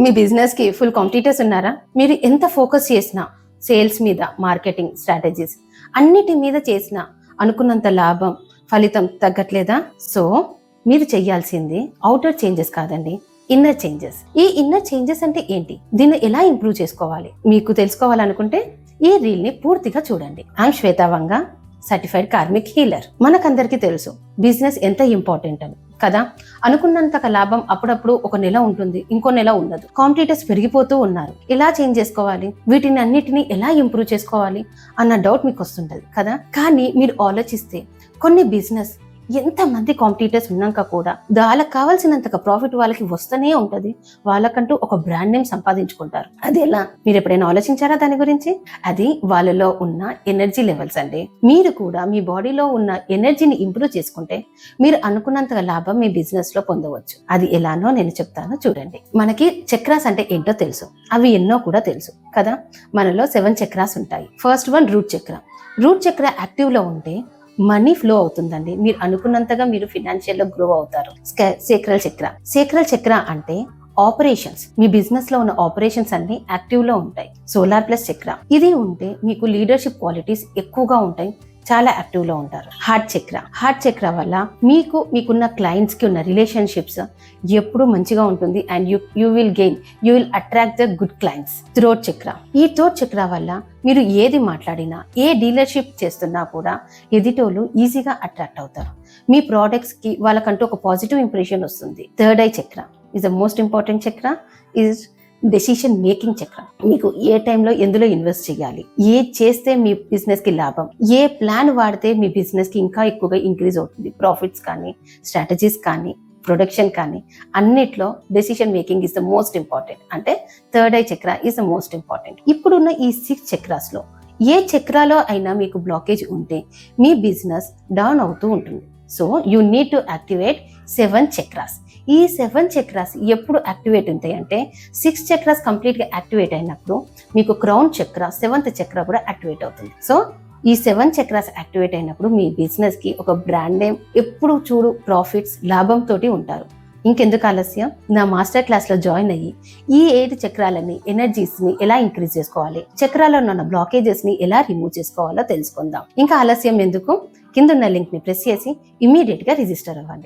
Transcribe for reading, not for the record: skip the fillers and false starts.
మీ బిజినెస్కి full competitors ఉన్నారా? మీరు ఎంత ఫోకస్ చేసినా సేల్స్ మీద, మార్కెటింగ్ స్ట్రాటజీస్ అన్నిటి మీద చేసినా అనుకున్నంత లాభం, ఫలితం తగ్గట్లేదా? సో మీరు చెయ్యాల్సింది అవుటర్ చేంజెస్ కాదండి, ఇన్నర్ చేంజెస్. ఈ ఇన్నర్ చేంజెస్ అంటే ఏంటి? దీన్ని ఎలా ఇంప్రూవ్ చేసుకోవాలి మీకు తెలుసుకోవాలనుకుంటే ఈ రీల్ ని పూర్తిగా చూడండి. I'm Shweta Vanga, certified karmic healer. మనకందరికీ తెలుసు బిజినెస్ ఎంత ఇంపార్టెంట్ అని కదా. అనుకున్నంత లాభం అప్పుడప్పుడు ఒక నెల ఉంటుంది, ఇంకో నెల ఉండదు. కాంపిటీటర్స్ పెరిగిపోతూ ఉన్నారు. ఎలా చేంజ్ చేసుకోవాలి, వీటిని అన్నిటిని ఎలా ఇంప్రూవ్ చేసుకోవాలి అన్న డౌట్ మీకు వస్తుంటది కదా. కానీ మీరు ఆలోచిస్తే కొన్ని బిజినెస్ ఎంతమంది కాంపిటీటర్స్ ఉన్నాక కూడా వాళ్ళకి కావాల్సినంత ప్రాఫిట్ వాళ్ళకి వస్తూనే ఉంటది. వాళ్ళకంటూ ఒక బ్రాండ్ నేమ్ సంపాదించుకుంటారు. అది ఎలా? మీరు ఎప్పుడైనా ఆలోచించారా దాని గురించి? అది వాళ్ళలో ఉన్న ఎనర్జీ లెవెల్స్ అండి. మీరు కూడా మీ బాడీలో ఉన్న ఎనర్జీని ఇంప్రూవ్ చేసుకుంటే మీరు అనుకున్నంత లాభం మీ బిజినెస్ లో పొందవచ్చు. అది ఎలానో నేను చెప్తాను చూడండి. మనకి చక్రాస్ అంటే ఏంటో తెలుసు, అవి ఎన్నో కూడా తెలుసు కదా. మనలో 7 చక్రాస్ ఉంటాయి. ఫస్ట్ వన్ రూట్ చక్ర. రూట్ చక్ర యాక్టివ్ లో ఉంటే మనీ ఫ్లో అవుతుందండి. మీరు అనుకున్నంతగా మీరు ఫినాన్షియల్ లో గ్రో అవుతారు. సేక్రల్ చక్ర. సేక్రల్ చక్ర అంటే ఆపరేషన్స్, మీ బిజినెస్ లో ఉన్న ఆపరేషన్స్ అన్ని యాక్టివ్ లో ఉంటాయి. సోలార్ ప్లస్ చక్ర. ఇది ఉంటే మీకు లీడర్షిప్ క్వాలిటీస్ ఎక్కువగా ఉంటాయి, చాలా యాక్టివ్ లో ఉంటారు. హార్ట్ చక్ర. హార్ట్ చక్ర వల్ల మీకున్న క్లయింట్స్ కి ఉన్న రిలేషన్షిప్స్ ఎప్పుడు మంచిగా ఉంటుంది and you will attract the good clients. Throat చక్ర. ఈ థ్రోట్ చక్ర వల్ల మీరు ఏది మాట్లాడినా, ఏ డీలర్షిప్ చేస్తున్నా కూడా ఎదిటోళ్ళు ఈజీగా అట్రాక్ట్ అవుతారు. మీ ప్రోడక్ట్స్ కి వాళ్ళకంటూ ఒక పాజిటివ్ ఇంప్రెషన్ వస్తుంది. థర్డ్ ఐ చక్ర ఈజ్ ద మోస్ట్ ఇంపార్టెంట్ చక్ర. ఈజ్ డెసిషన్ మేకింగ్ చక్ర. మీకు ఏ టైంలో ఎందులో ఇన్వెస్ట్ చేయాలి, ఏ చేస్తే మీ బిజినెస్ కి లాభం, ఏ ప్లాన్ వాడితే మీ బిజినెస్ కి ఇంకా ఎక్కువగా ఇంక్రీజ్ అవుతుంది, ప్రాఫిట్స్ కానీ, స్ట్రాటజీస్ కానీ, ప్రొడక్షన్ కానీ, అన్నిట్లో decision making is the most important. అంటే థర్డ్ ఐ చక్ర ఈస్ ద మోస్ట్ ఇంపార్టెంట్. ఇప్పుడున్న ఈ 6 చక్రాస్ లో ఏ చక్రాలో అయినా మీకు బ్లాకేజ్ ఉంటే మీ బిజినెస్ డౌన్ అవుతూ ఉంటుంది. So you need to activate 7 chakras. ఈ 7 చక్రాస్ ఎప్పుడు యాక్టివేట్ ఉంటాయి అంటే 6 చక్రాస్ కంప్లీట్ గా యాక్టివేట్ అయినప్పుడు మీకు క్రౌన్ చక్ర, 7th చక్ర కూడా యాక్టివేట్ అవుతుంది. సో ఈ 7 చక్రాస్ యాక్టివేట్ అయినప్పుడు మీ బిజినెస్ కి ఒక బ్రాండ్ నేమ్, ఎప్పుడు చూడు ప్రాఫిట్స్, లాభంతో ఉంటారు. ఇంకెందుకు ఆలస్యం? నా మాస్టర్ క్లాస్ లో జాయిన్ అయ్యి ఈ 8 చక్రాలని, ఎనర్జీస్ ని ఎలా ఇంక్రీజ్ చేసుకోవాలి, చక్రాల్లో ఉన్న బ్లాకేజెస్ ని ఎలా రిమూవ్ చేసుకోవాలో తెలుసుకుందాం. ఇంకా ఆలస్యం ఎందుకు? కింద ఉన్న లింక్ ని ప్రెస్ చేసి ఇమీడియట్ గా రిజిస్టర్ అవ్వండి.